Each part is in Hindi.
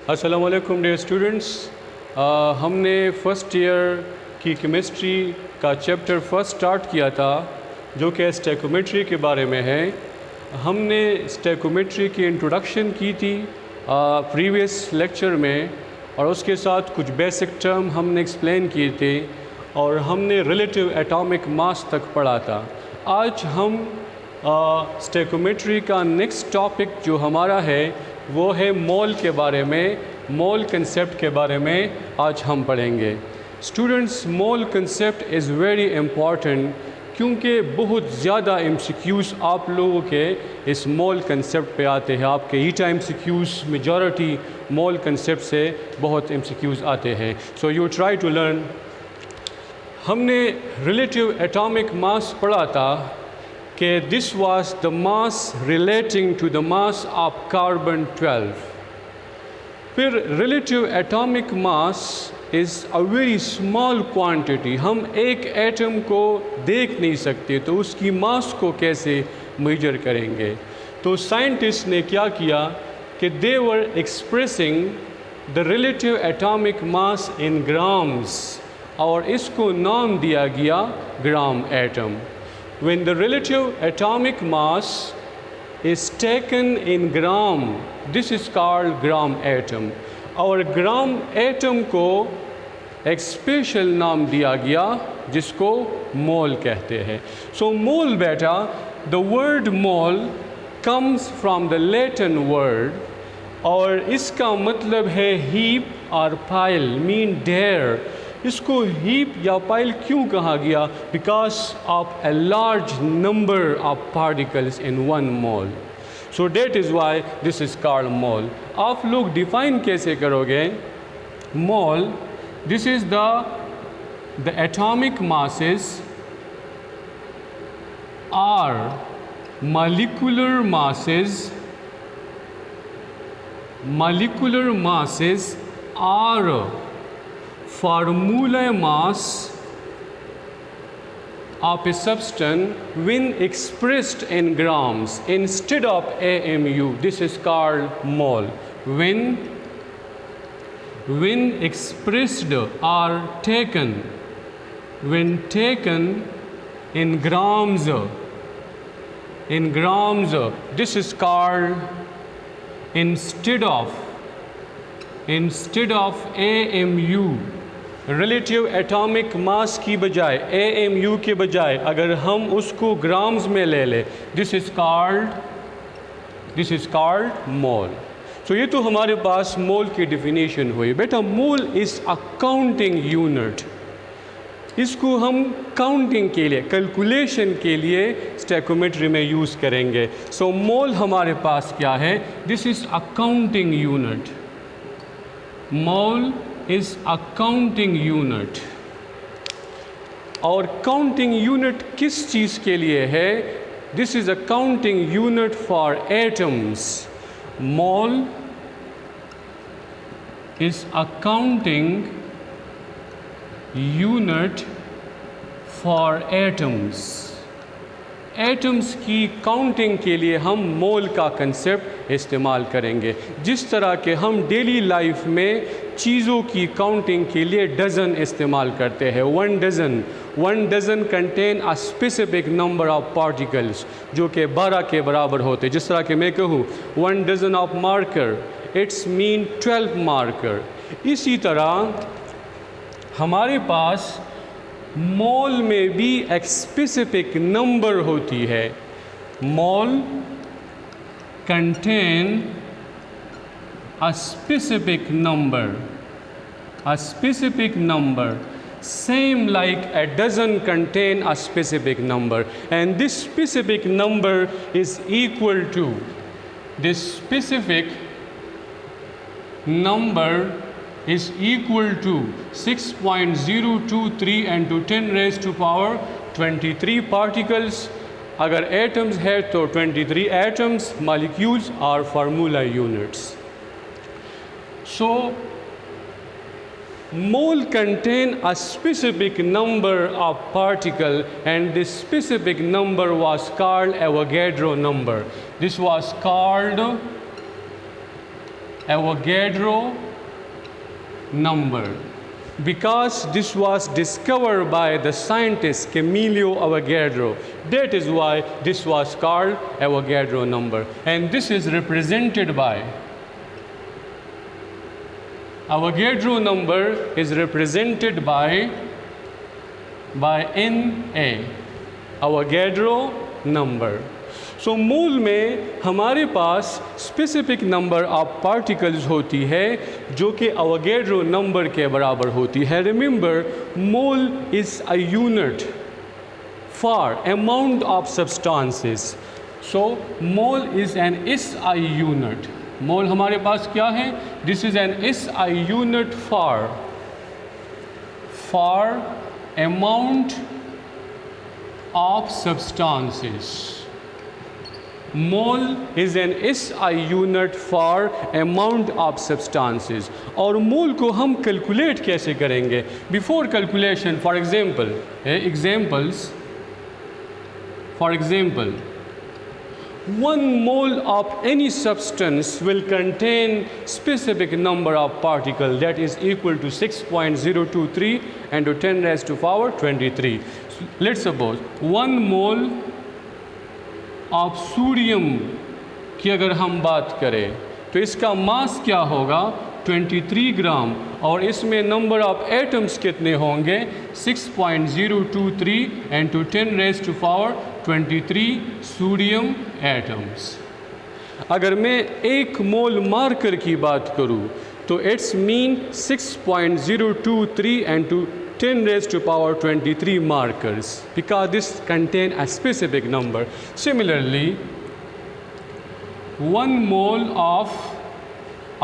अस्सलाम वालेकुम डियर स्टूडेंट्स। हमने फ़र्स्ट ईयर की केमिस्ट्री का चैप्टर फर्स्ट स्टार्ट किया था जो कि स्टैकोमेट्री के बारे में है। हमने स्टैकोमेट्री की इंट्रोडक्शन की थी प्रीवियस लेक्चर में, और उसके साथ कुछ बेसिक टर्म हमने एक्सप्लेन किए थे और हमने रिलेटिव एटॉमिक मास तक पढ़ा था। आज हम स्टैकोमेट्री का नेक्स्ट टॉपिक जो हमारा है वो है मोल के बारे में, मोल कंसेप्ट के बारे में आज हम पढ़ेंगे। Students, mole concept is very important क्योंकि बहुत ज़्यादा एमसीक्यूज़ आप लोगों के इस मोल कंसेप्ट पे आते हैं। आपके ETEA MCQs majority mole concept से बहुत एमसीक्यूज़ आते हैं। So you try to learn. हमने रिलेटिव एटॉमिक मास पढ़ा था कि this was the mass relating to the mass of carbon 12। फिर relative atomic mass is a very small quantity. हम एक एटम को देख नहीं सकते तो उसकी मास को कैसे मेजर करेंगे। तो साइंटिस्ट ने क्या किया कि they were expressing the relative atomic mass in grams, और इसको नाम दिया गया gram atom. When the relative atomic mass is taken in gram, this is called gram atom। और ग्राम एटम को एक स्पेशल नाम दिया गया जिसको मोल कहते हैं। सो मोल बेटा, the word mole comes from the Latin word, और इसका मतलब है हीप और पाइल, मीन ढेर। इसको हीप या पाइल क्यों कहा गया? Because of a large number of particles in one mole. So that is why this is called mole. आप लोग डिफाइन कैसे करोगे mole? This is the atomic masses are molecular masses are formula mass of a substance when expressed in grams instead of AMU. This is called mole. When expressed or taken, when taken in grams, this is called instead of AMU। Relative atomic मास की बजाय, AMU के बजाय अगर हम उसको ग्राम्स में ले लें, दिस इज़ कॉल्ड मोल। सो ये तो हमारे पास मोल की डिफिनीशन हुई। बेटा, मोल इज़ अ काउंटिंग यूनिट। इसको हम काउंटिंग के लिए, कैलकुलेशन के लिए स्टैकोमेट्री में यूज़ करेंगे। सो मोल हमारे पास क्या है? This is a counting unit. Mole is a counting unit। और काउंटिंग यूनिट किस चीज़ के लिए है? This is a counting unit for atoms. Mole is a counting unit for atoms. Atoms की काउंटिंग के लिए हम मोल का कंसेप्ट इस्तेमाल करेंगे। जिस तरह के हम डेली लाइफ में चीज़ों की काउंटिंग के लिए डज़न इस्तेमाल करते हैं। One dozen contain a specific number of particles जो कि 12 के बराबर होते। जिस तरह के मैं कहूँ 1 dozen of marker, it's mean 12 marker. इसी तरह हमारे पास मोल में भी एक स्पेसिफिक नंबर होती है। मोल contain a specific number, same like a dozen contain a specific number, and this specific number is equal to, this specific number is equal to 6.023 and to 10 raised to power 23 particles। अगर एटम्स है तो 23 एटम्स, मॉलिक्यूल्स और formula units. So mole contain a specific number of particle, and this specific number was called Avogadro number. This was called Avogadro number, because this was discovered by the scientist Camilo Avogadro. That is why this was called Avogadro number, and this is represented by Avogadro number is represented by Na, Avogadro number. सो मूल में हमारे पास स्पेसिफिक नंबर ऑफ पार्टिकल्स होती है जो कि अवोगैड्रो नंबर के बराबर होती है. Remember, mole is a unit for amount of substances. So mole is an SI unit. Mole हमारे पास क्या है? This is an SI unit for amount of substances. Mole is an SI unit for amount of substances. और मोल को हम कैलकुलेट कैसे करेंगे? Before calculation, for example 1 mole of any substance will contain specific number of particles that is equal to 6.023 and to 10 raised to power 23. Let's suppose 1 mole of sodium की अगर हम बात करें तो इसका मास क्या होगा? 23 ग्राम. और इसमें नंबर ऑफ एटम्स कितने होंगे? 6.023 into 10 raised to power 23 sodium atoms. अगर मैं 1 मोल मार्कर की बात करूं तो it's mean 6.023 into 10 raised to power 23 markers, because this contain a specific number. Similarly, 1 mole of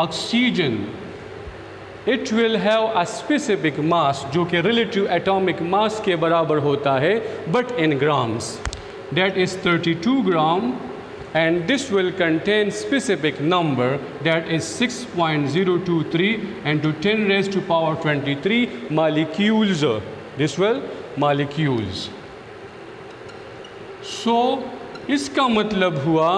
oxygen, it will have a specific mass जो कि relative atomic mass के बराबर होता है, but in grams. That is 32 gram, and this will contain specific number that is 6.023 and to 10 raised to power 23 molecules. This will molecules. So इसका मतलब हुआ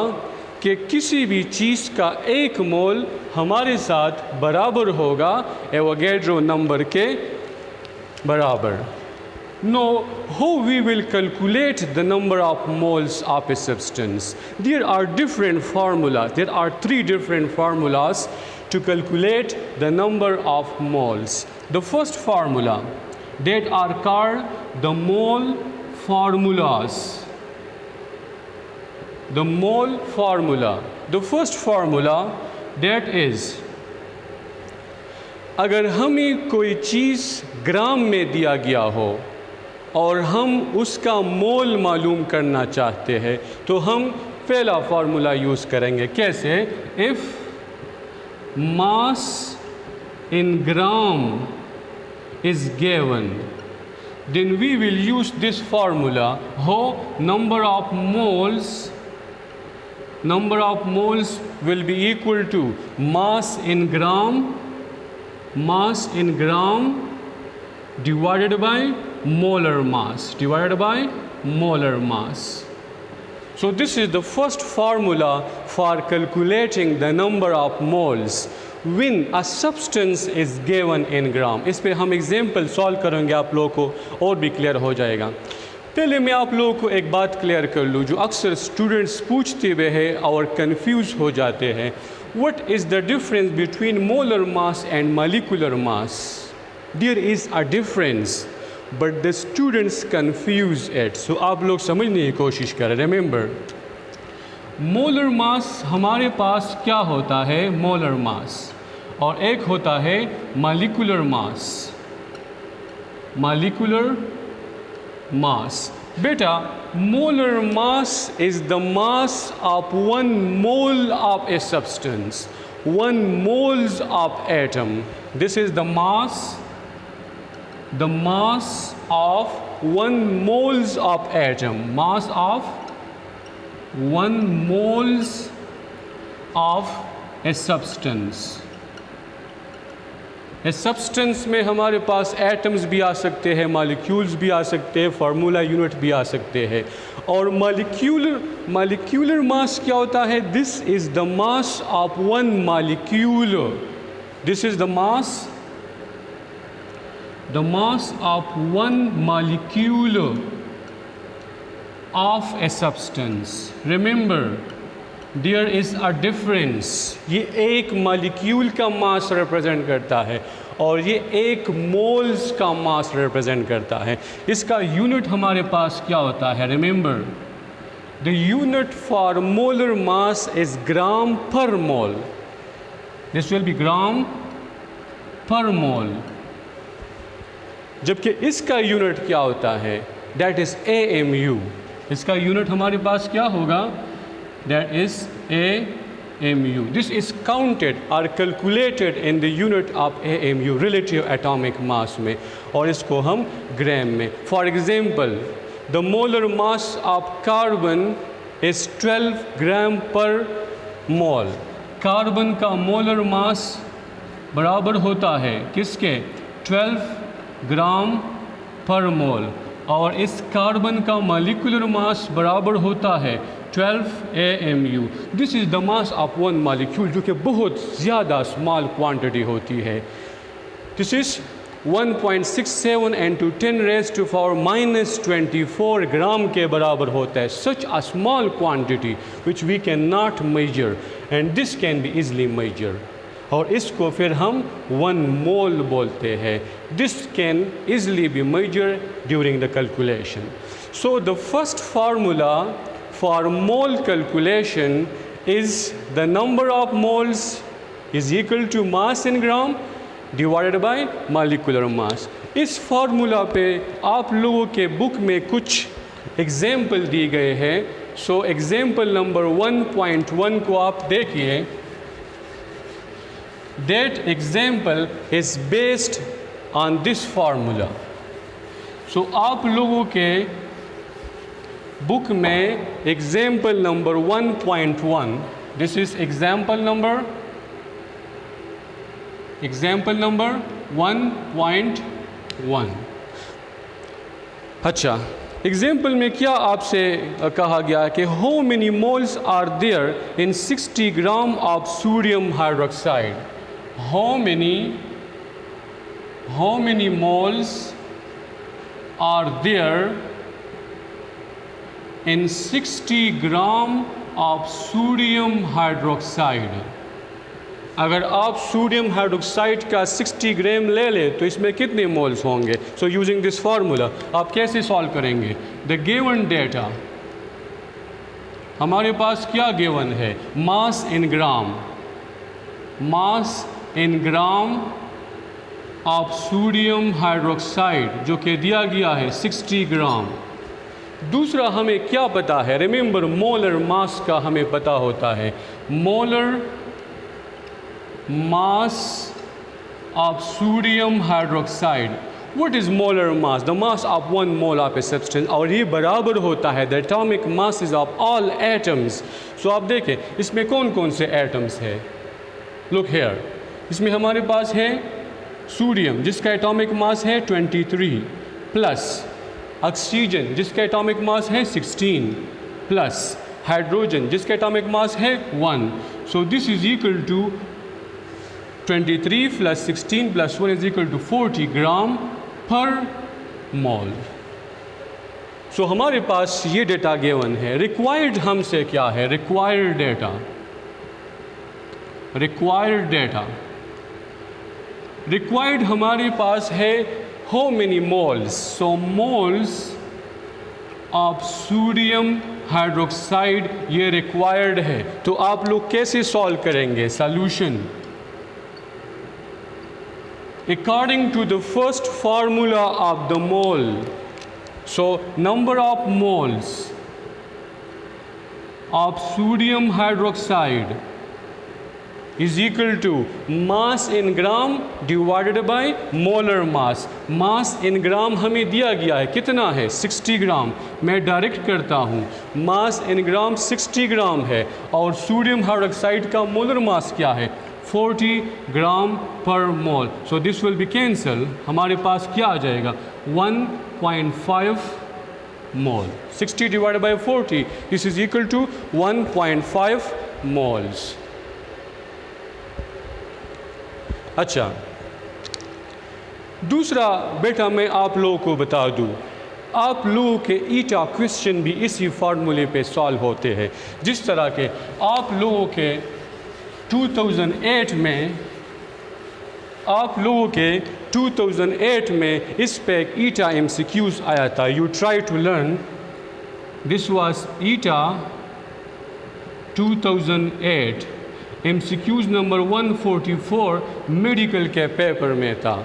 कि किसी भी चीज़ का 1 मोल हमारे साथ बराबर होगा एवोगैड्रो नंबर के बराबर. Now, how we will calculate the number of moles of a substance? There are different formulas. There are 3 different formulas to calculate the number of moles. The first formula, that are called the mole formulas. The mole formula. The first formula, that is, अगर हमें कोई चीज़ ग्राम में दिया गया हो और हम उसका मोल मालूम करना चाहते हैं तो हम पहला फार्मूला यूज़ करेंगे. कैसे? If mass in gram is given, then we will use this formula. हो number of moles will be equal to mass in gram divided by molar mass. So this is the first formula for calculating the number of moles when a substance is given in gram. इस पे हम एग्जाम्पल सॉल्व करेंगे, आप लोगों को और भी क्लियर हो जाएगा. पहले मैं आप लोगों को एक बात क्लियर कर लूँ जो अक्सर स्टूडेंट्स पूछते हुए हैं और कंफ्यूज हो जाते हैं. What is the difference between molar mass and molecular mass? There is a difference, but the students confuse it. So आप लोग समझने की कोशिश करें. Remember, molar mass हमारे पास क्या होता है? molar mass. और एक होता है molecular mass. बेटा, molar mass is the mass of 1 mole of a substance, 1 moles of atom. This is the mass of 1 moles of atom, mass of 1 moles of a substance. A substance में हमारे पास एटम्स भी आ सकते हैं, मॉलिक्यूल्स भी आ सकते हैं, फार्मूला यूनिट भी आ सकते हैं। और मॉलिक्यूलर मास क्या होता है? This is the mass of one molecule. This is the mass of one molecule of a substance. Remember, there is a difference. ये एक मॉलिक्यूल का मास रिप्रेजेंट करता है और ये एक मोल्स का मास रिप्रेजेंट करता है। इसका यूनिट हमारे पास क्या होता है? Remember, the unit for molar mass is gram per mole. This will be gram per mole. जबकि इसका यूनिट क्या होता है? That is AMU. इसका यूनिट हमारे पास क्या होगा? That is AMU. This is counted और calculated in the unit of AMU, relative atomic mass में, और इसको हम ग्राम में। For example, the molar mass of carbon is 12 gram per mole. Carbon का मोलर मास बराबर होता है किसके? 12 ग्राम पर मोल। और इस कार्बन का मॉलिक्यूलर मास बराबर होता है 12 AMU. This is the mass of one molecule, जो कि बहुत ज़्यादा स्मॉल क्वांटिटी होती है। This is 1.67 into 10 raised to power -24 gram के बराबर होता है। Such a small quantity which we can not measure, and this can be easily measure. और इसको फिर हम 1 मोल बोलते हैं। This can easily be measure during the calculation. So the first formula for mole calculation is the number of moles is equal to mass in gram divided by molecular mass. इस फार्मूला पे आप लोगों के बुक में कुछ एग्जाम्पल दिए गए हैं। सो एग्जाम्पल नंबर 1.1 को आप देखिए। That example is based on this formula. So आप लोगों के बुक में example number 1.1, this is example number 1.1। अच्छा, एग्जाम्पल में क्या आपसे कहा गया कि how many moles are there in 60 gram of sodium hydroxide? How many moles are there in 60 gram of sodium hydroxide? अगर आप सोडियम हाइड्रोक्साइड का 60 ग्राम ले लें तो इसमें कितने मोल्स होंगे? सो यूजिंग दिस फार्मूला आप कैसे सॉल्व करेंगे? द गिवन डेटा, हमारे पास क्या गिवन है? मास in gram, mass in gram of sodium hydroxide जो कि दिया गया है 60 ग्राम। दूसरा हमें क्या पता है? रिमेंबर, मोलर मास का हमें पता होता है। Molar mass of sodium hydroxide, what is molar mass? The mass of 1 mole of a substance, और ये बराबर होता है the atomic masses of all atoms. So आप देखें इसमें कौन कौन से एटम्स है। लुक हेयर, इसमें हमारे पास है सोडियम जिसका एटॉमिक मास है 23, प्लस ऑक्सीजन जिसका एटॉमिक मास है 16, प्लस हाइड्रोजन जिसका एटॉमिक मास है 1। So this is equal to 23 plus 16 plus 1 is equal to 40 gram per mole. सो हमारे पास ये डेटा गिवन है। रिक्वायर्ड हमसे क्या है? Required data, required data, required हमारे पास है how many moles. So moles of sodium hydroxide ये रिक्वायर्ड है। तो आप लोग कैसे सॉल्व करेंगे? Solution according to the first formula of the mole. So number of moles of sodium hydroxide is equal to mass in gram divided by molar mass। Mass in ग्राम हमें दिया गया है, कितना है? 60 ग्राम। मैं डायरेक्ट करता हूँ, मास इन ग्राम 60 ग्राम है और सोडियम हाइड्रोक्साइड का मोलर मास क्या है? 40 gram per mole. So this will be cancel, हमारे पास क्या आ जाएगा 1.5 mole. 60 divided by 40, this is equal to 1.5 moles. अच्छा, दूसरा बेटा मैं आप लोगों को बता दूं, आप लोगों के ईटा क्वेश्चन भी इसी फार्मूले पे सॉल्व होते हैं। जिस तरह के आप लोगों के 2008 में इस पे एक ईटा MCQs आया था। You try to learn, this was ETEA 2008, MCQs number 144 medical के पेपर में था।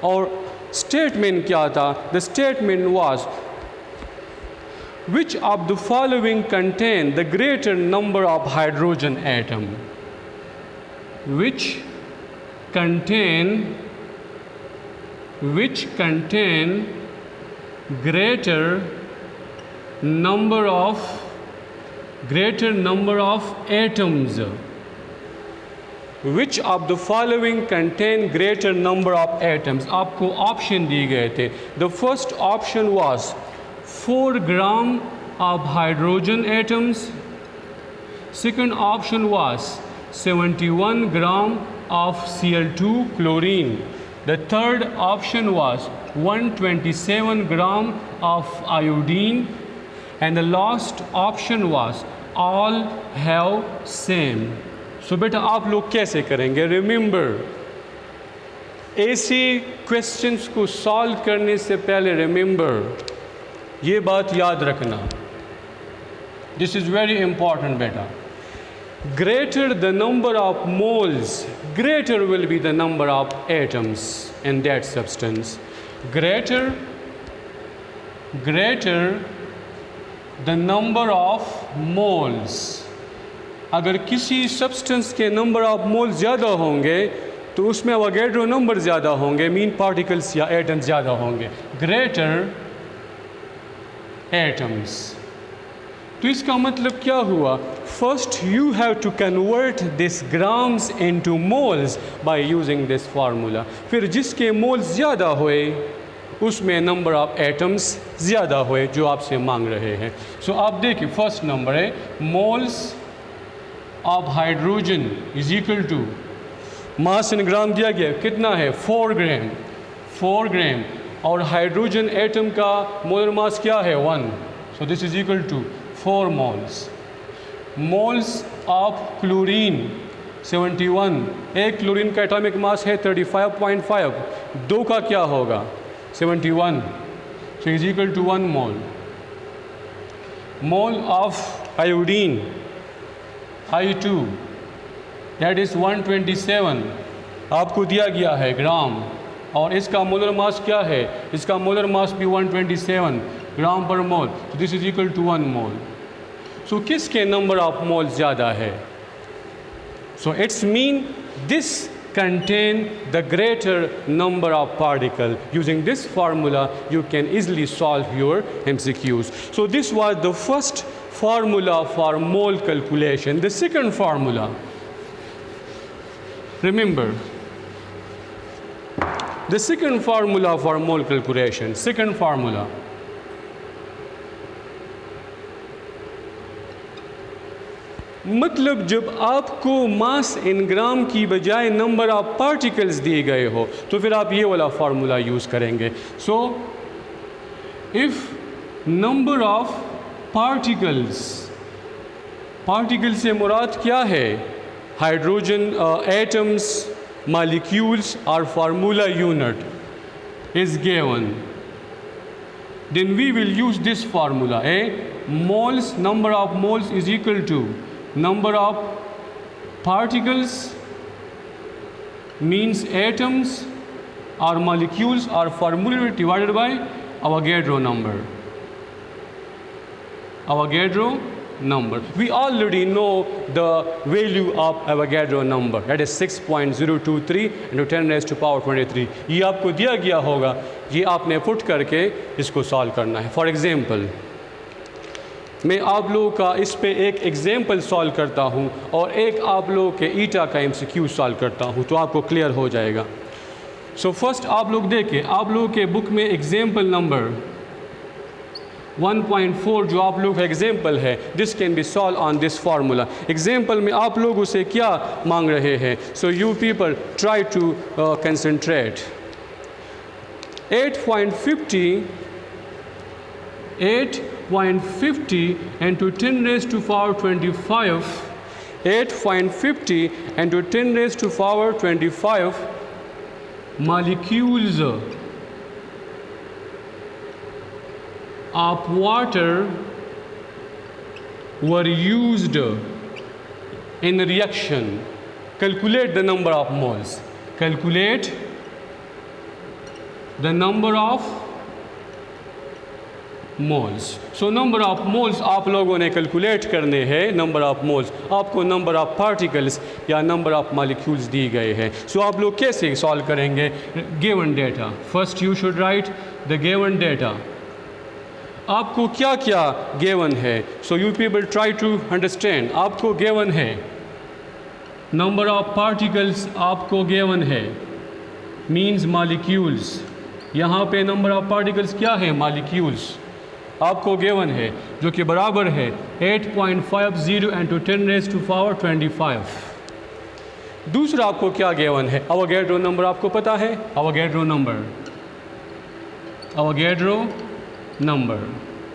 और स्टेटमेंट क्या था? The statement was which of the following contain the greater number of hydrogen atom? Which contain greater number of atoms? Which of the following contain greater number of atoms? आपको ऑप्शन दिए गए थे। The first option was 4 gram of hydrogen atoms. Second option was 71 gram of Cl2 chlorine. The third option was 127 gram of iodine. And the last option was all have same. सो बेटा आप लोग कैसे करेंगे? रिमेंबर, ऐसे क्वेश्चंस को सॉल्व करने से पहले रिमेंबर ये बात याद रखना, दिस इज़ वेरी इंपॉर्टेंट बेटा। Greater the number of moles, greater will be the number of atoms in that substance. Greater the number of moles, अगर किसी सब्सटेंस के नंबर ऑफ मोल ज़्यादा होंगे तो उसमें अवोगाड्रो नंबर ज़्यादा होंगे, मीन पार्टिकल्स या एटम्स ज़्यादा होंगे। ग्रेटर एटम्स, तो इसका मतलब क्या हुआ? First you have to convert this grams into moles by using this formula. फिर जिसके मोल्स ज़्यादा हुए उसमें नंबर ऑफ एटम्स ज़्यादा हुए जो आपसे मांग रहे हैं। सो आप देखिए, फर्स्ट नंबर है moles of hydrogen is equal to, mass in gram दिया गया कितना है 4 ग्राम, 4 ग्राम, और हाइड्रोजन एटम का मोलर मास क्या है 1, so this is equal to 4 moles. Moles of chlorine 71, एक क्लोरीन का एटॉमिक मास है 35.5, 2 का क्या होगा 71, so is equal to 1 mole. Mole of iodine I2 that is 127, आपको दिया गया है ग्राम, और इसका मोलर मास क्या है? इसका मोलर मास भी 127 ग्राम पर मोल, तो दिस इज इक्वल टू 1 मोल। सो किसके नंबर ऑफ मोल ज़्यादा है? So it's mean this contain the greater number of particle. Using this formula you can easily solve your MCQs. So this was the first formula for mole calculation. The second formula, remember, the second formula for mole calculation, second formula, मतलब जब आपको मास इन ग्राम की बजाय नंबर ऑफ पार्टिकल्स दिए गए हो तो फिर आप ये वाला फार्मूला यूज़ करेंगे। So if number of particles, particle से मुराद क्या है? हाइड्रोजन एटम्स, मॉलिक्यूल्स और formula unit is given, then we will use this formula. Moles, number of moles is equal to number of particles means atoms or molecules or formula divided by Avogadro number. Avogadro number. We already know the value of Avogadro number, that is 6.023 into 10 raised to power 23. ये आपको दिया गया होगा, ये आपने पुट करके इसको सॉल्व करना है। फॉर एग्जाम्पल मैं आप लोगों का इस पे एक एग्जाम्पल सॉल्व करता हूँ और एक आप लोगों के ईटा का MCQ सॉल्व करता हूँ, तो आपको क्लियर हो जाएगा। सो फर्स्ट आप लोग देखें, आप लोगों के बुक में एग्जाम्पल नंबर 1.4 जो आप लोग का एग्जाम्पल है, this can be solve on this formula. Example में आप लोगों से क्या मांग रहे हैं? So you people try to concentrate. 8.50 into 10 raised to power 25, 8.50 into 10 raised to power 25 molecules of water were used in reaction. Calculate the number of moles. Calculate the number of moles. So number of moles आप लोगों ने कैलकुलेट करने हैं। नंबर ऑफ मोल्स आपको नंबर ऑफ पार्टिकल्स या नंबर ऑफ मॉलिक्यूल्स दी गए हैं। सो आप लोग कैसे सॉल्व करेंगे? Given data, first you should write the given data. आपको क्या क्या गिवन है? So you people try to understand. आपको गिवन है नंबर ऑफ पार्टिकल्स, आपको गिवन है मीन्स मॉलिक्यूल्स। यहाँ पे नंबर ऑफ पार्टिकल्स क्या है? मॉलिक्यूल्स आपको गिवन है, जो कि बराबर है 8.50 into 10 raised to power 25। दूसरा आपको क्या गिवन है? अवोगाड्रो नंबर आपको पता है? Avogadro number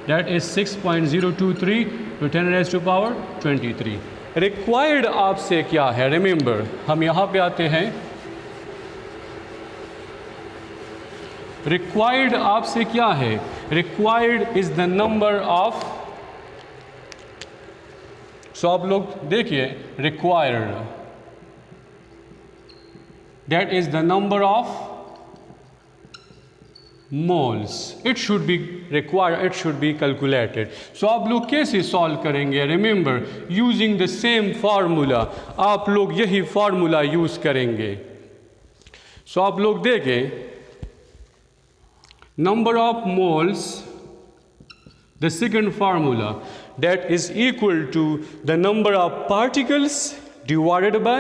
that is 6.023 to 10 raised to power 23। Required आपसे क्या है? रिमेंबर, हम यहाँ पे आते हैं। रिक्वायर्ड आपसे क्या है? Required is the number of, so आप लोग देखिए, required that is the number of moles. It should be required, it should be calculated. So आप लोग कैसे सॉल्व करेंगे? Remember, using the same formula. आप लोग यही फार्मूला यूज करेंगे। सो आप लोग देखें, number of moles, the second formula, that is equal to the number of particles divided by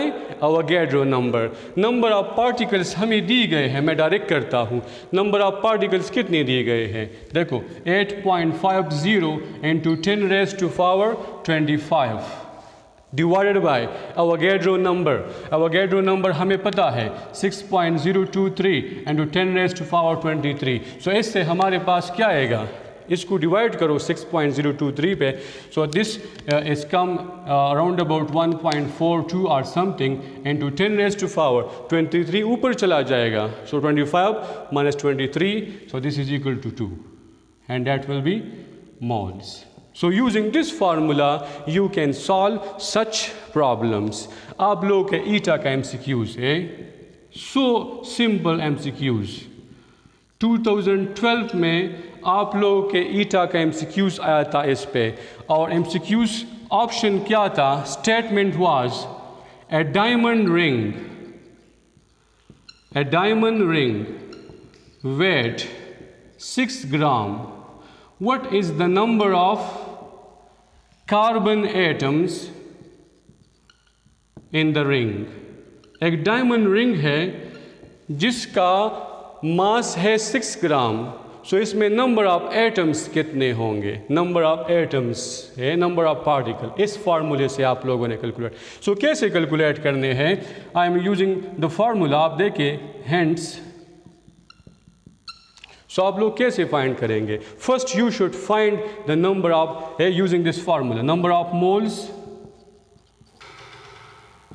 Avogadro number। number of particles हमें दी गए हैं, मैं डायरेक्ट करता हूँ। number of particles कितने दिए गए हैं? देखो 8.50 into 10 raised to power 25 divided by Avogadro number. Avogadro number हमें पता है 6.023 into 10 raised to power 23। सो इससे हमारे पास क्या आएगा? इसको डिवाइड करो 6.023 पे। So this is come around about 1.42 और something into 10 raised to power 23 ऊपर चला जाएगा। So 25 minus 23, so this is equal to 2 and that will be moles। So using this formula you can solve such problems। आप लोग के ईटा का MCQs है, so simple MCQs। 2012 में आप लोगों के ईटा का MCQs आया था इस पे, और MCQs ऑप्शन क्या था? Statement was a diamond ring weight 6 gram, what is the number of carbon atoms in the ring? एक डायमंड रिंग है जिसका मास है 6 ग्राम। सो इसमें नंबर ऑफ एटम्स कितने होंगे? नंबर ऑफ एटम्स है नंबर ऑफ पार्टिकल। इस फार्मूले से आप लोगों ने कैलकुलेट। सो कैसे कैलकुलेट करने हैं? I am using the formula. आप देखिए, हेंस सो आप लोग कैसे फाइंड करेंगे? First you should find the number of, using this formula, number of moles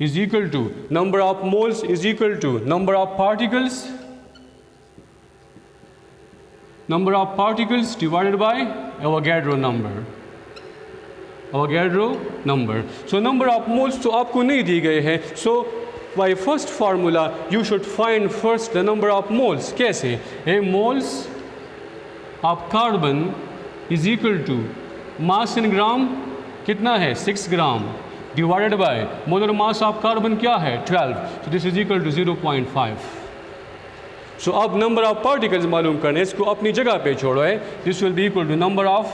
is equal to number of moles is equal to number of particles, number of particles divided by Avogadro number. So number of moles तो आपको नहीं दी गए हैं। सो by first formula you should find first the number of moles। कैसे? moles of carbon is equal to mass in gram कितना है? 6 ग्राम divided by molar mass of carbon क्या है? 12। so this is equal to 0.5। सो अब नंबर ऑफ पार्टिकल्स मालूम करने, इसको अपनी जगह पे छोड़ो है। This will be equal to number of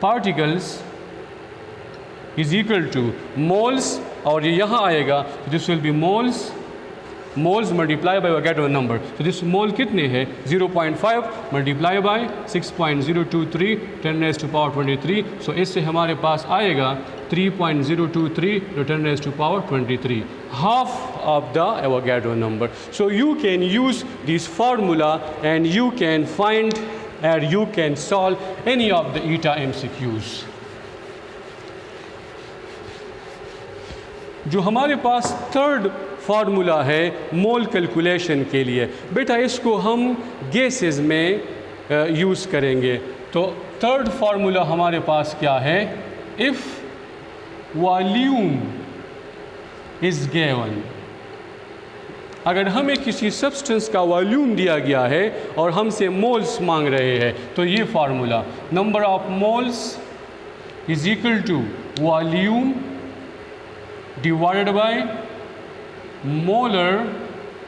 particles is equal to moles, और ये यहाँ आएगा, this will be moles multiply by Avogadro number. तो दिस मोल कितने हैं? 0.5 मल्टीप्लाई बाय 6.023 10⁻23। सो इससे हमारे पास आएगा 3.023 10⁻23, half of the Avogadro number. So you can use this formula and you can find and you can solve any of the ETA MCQs। जो हमारे पास थर्ड फार्मूला है मोल कैलकुलेशन के लिए, बेटा इसको हम गैसेस में यूज़ करेंगे। तो थर्ड फार्मूला हमारे पास क्या है? इफ़ वॉल्यूम इज़ गिवन, अगर हमें किसी सब्सटेंस का वॉल्यूम दिया गया है और हमसे मोल्स मांग रहे हैं, तो ये formula number of moles is equal to volume divided by molar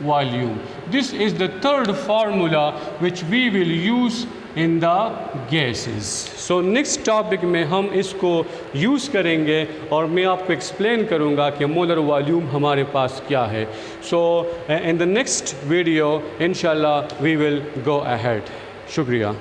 volume। This is the third formula which we will use in the gases। So next topic में हम इसको यूज़ करेंगे और मैं आपको एक्सप्लेन करूँगा कि मोलर वॉल्यूम हमारे पास क्या है। So in the next video inshallah we will go ahead। शुक्रिया।